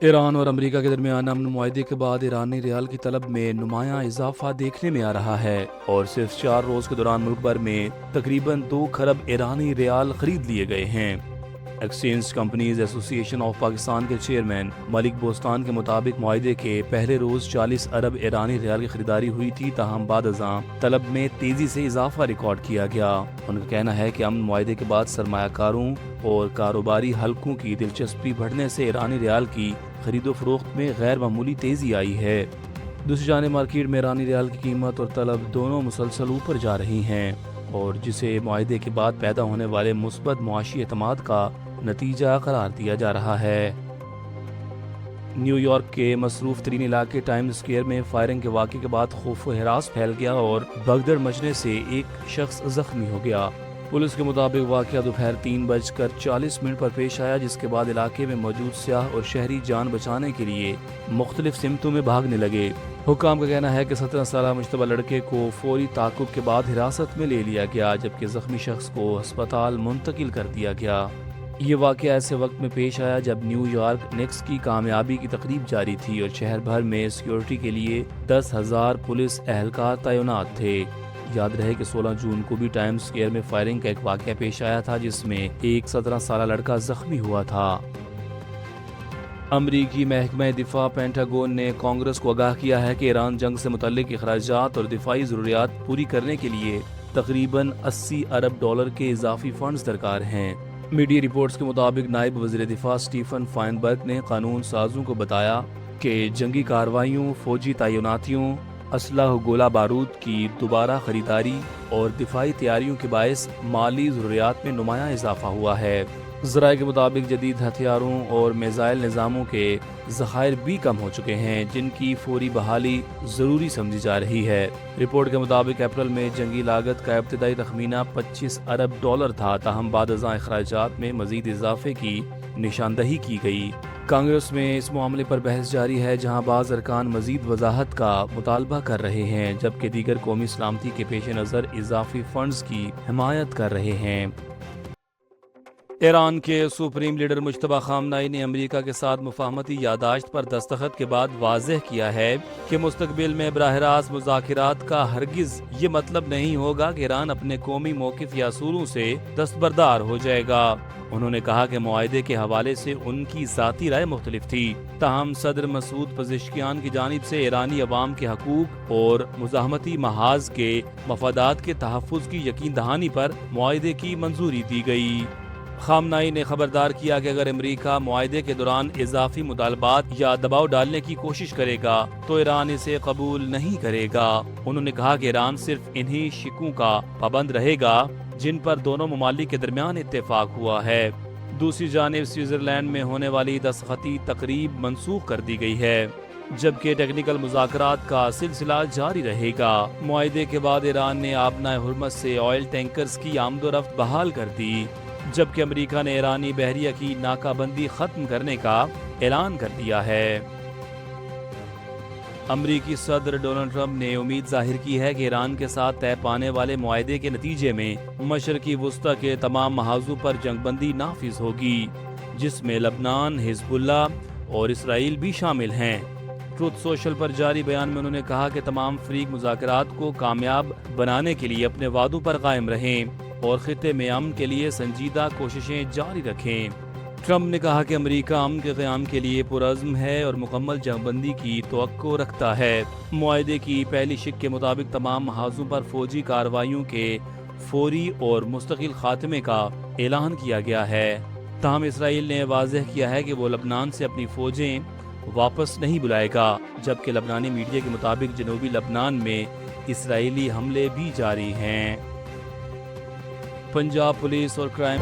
ایران اور امریکہ کے درمیان امن معاہدے کے بعد ایرانی ریال کی طلب میں نمایاں اضافہ دیکھنے میں آ رہا ہے اور صرف 4 روز کے دوران ملک بھر میں تقریباً 2 کھرب ایرانی ریال خرید لیے گئے ہیں۔ ایکسچینج کمپنیز ایسوسی ایشن آف پاکستان کے چیئرمین ملک بوستان کے مطابق معاہدے کے پہلے روز 40 ارب ایرانی ریال کی خریداری ہوئی تھی، تاہم بعد ازاں طلب میں تیزی سے اضافہ ریکارڈ کیا گیا۔ ان کا کہنا ہے کہ امن معاہدے کے بعد سرمایہ کاروں اور کاروباری حلقوں کی دلچسپی بڑھنے سے ایرانی ریال کی خرید و فروخت میں غیر معمولی تیزی آئی ہے۔ دوسری جانب مارکیٹ میں ایرانی ریال کی قیمت اور طلب دونوں مسلسل اوپر جا رہی ہیں اور جسے معاہدے کے بعد پیدا ہونے والے مثبت معاشی اعتماد کا نتیجہ قرار دیا جا رہا ہے۔ نیو یارک کے مصروف ترین علاقے ٹائمز اسکوائر میں فائرنگ کے واقعے کے بعد خوف و ہراس پھیل گیا اور بھگدڑ مچنے سے ایک شخص زخمی ہو گیا۔ پولیس کے مطابق واقعہ دوپہر 3:40 پر پیش آیا، جس کے بعد علاقے میں موجود سیاح اور شہری جان بچانے کے لیے مختلف سمتوں میں بھاگنے لگے۔ حکام کا کہنا ہے کہ 17 سالہ مشتبہ لڑکے کو فوری تعاقب کے بعد حراست میں لے لیا گیا، جبکہ زخمی شخص کو ہسپتال منتقل کر دیا گیا۔ یہ واقعہ ایسے وقت میں پیش آیا جب نیو یارک نیکس کی کامیابی کی تقریب جاری تھی اور شہر بھر میں سیکیورٹی کے لیے 10,000 پولیس اہلکار تعینات تھے۔ یاد رہے کہ 16 جون کو بھی ٹائمز اسکوائر میں فائرنگ کا ایک واقعہ پیش آیا تھا، جس میں ایک 17 سالہ لڑکا زخمی ہوا تھا۔ امریکی محکمہ دفاع پینٹاگون نے کانگریس کو آگاہ کیا ہے کہ ایران جنگ سے متعلق اخراجات اور دفاعی ضروریات پوری کرنے کے لیے تقریباً 80 ارب ڈالر کے اضافی فنڈز درکار ہیں۔ میڈیا رپورٹس کے مطابق نائب وزیر دفاع سٹیفن فائنبرگ نے قانون سازوں کو بتایا کہ جنگی کارروائیوں، فوجی تعیناتیوں، اسلحہ و گولہ بارود کی دوبارہ خریداری اور دفاعی تیاریوں کے باعث مالی ضروریات میں نمایاں اضافہ ہوا ہے۔ ذرائع کے مطابق جدید ہتھیاروں اور میزائل نظاموں کے ذخائر بھی کم ہو چکے ہیں، جن کی فوری بحالی ضروری سمجھی جا رہی ہے۔ رپورٹ کے مطابق اپریل میں جنگی لاگت کا ابتدائی تخمینہ 25 ارب ڈالر تھا، تاہم بعد ازاں اخراجات میں مزید اضافے کی نشاندہی کی گئی۔ کانگریس میں اس معاملے پر بحث جاری ہے، جہاں بعض ارکان مزید وضاحت کا مطالبہ کر رہے ہیں، جبکہ دیگر قومی سلامتی کے پیش نظر اضافی فنڈز کی حمایت کر رہے ہیں۔ ایران کے سپریم لیڈر مجتبی خامنہئی نے امریکہ کے ساتھ مفاہمتی یادداشت پر دستخط کے بعد واضح کیا ہے کہ مستقبل میں براہ راست مذاکرات کا ہرگز یہ مطلب نہیں ہوگا کہ ایران اپنے قومی موقف یا اصولوں سے دستبردار ہو جائے گا۔ انہوں نے کہا کہ معاہدے کے حوالے سے ان کی ذاتی رائے مختلف تھی، تاہم صدر مسعود پزشکیان کی جانب سے ایرانی عوام کے حقوق اور مزاحمتی محاذ کے مفادات کے تحفظ کی یقین دہانی پر معاہدے کی منظوری دی گئی۔ خامنہئی نے خبردار کیا کہ اگر امریکہ معاہدے کے دوران اضافی مطالبات یا دباؤ ڈالنے کی کوشش کرے گا تو ایران اسے قبول نہیں کرے گا۔ انہوں نے کہا کہ ایران صرف انہی شقوں کا پابند رہے گا جن پر دونوں ممالک کے درمیان اتفاق ہوا ہے۔ دوسری جانب سوئٹزرلینڈ میں ہونے والی دستخطی تقریب منسوخ کر دی گئی ہے، جبکہ ٹیکنیکل مذاکرات کا سلسلہ جاری رہے گا۔ معاہدے کے بعد ایران نے آبنائے حرمت سے آئل ٹینکرز کی آمد و رفت بحال کر دی، جبکہ امریکہ نے ایرانی بحریہ کی ناکہ بندی ختم کرنے کا اعلان کر دیا ہے۔ امریکی صدر ڈونلڈ ٹرمپ نے امید ظاہر کی ہے کہ ایران کے ساتھ طے پانے والے معاہدے کے نتیجے میں مشرقی وسطی کے تمام محاذوں پر جنگ بندی نافذ ہوگی، جس میں لبنان، حزب اللہ اور اسرائیل بھی شامل ہیں۔ ٹروتھ سوشل پر جاری بیان میں انہوں نے کہا کہ تمام فریق مذاکرات کو کامیاب بنانے کے لیے اپنے وعدوں پر قائم رہیں اور خطے میں امن کے لیے سنجیدہ کوششیں جاری رکھیں۔ ٹرمپ نے کہا کہ امریکہ امن کے قیام کے لیے پرعزم ہے اور مکمل جنگ بندی کی توقع رکھتا ہے۔ معاہدے کی پہلی شق کے مطابق تمام محاذوں پر فوجی کارروائیوں کے فوری اور مستقل خاتمے کا اعلان کیا گیا ہے، تاہم اسرائیل نے واضح کیا ہے کہ وہ لبنان سے اپنی فوجیں واپس نہیں بلائے گا، جبکہ لبنانی میڈیا کے مطابق جنوبی لبنان میں اسرائیلی حملے بھی جاری ہیں۔ پنجاب پولیس اور کرائم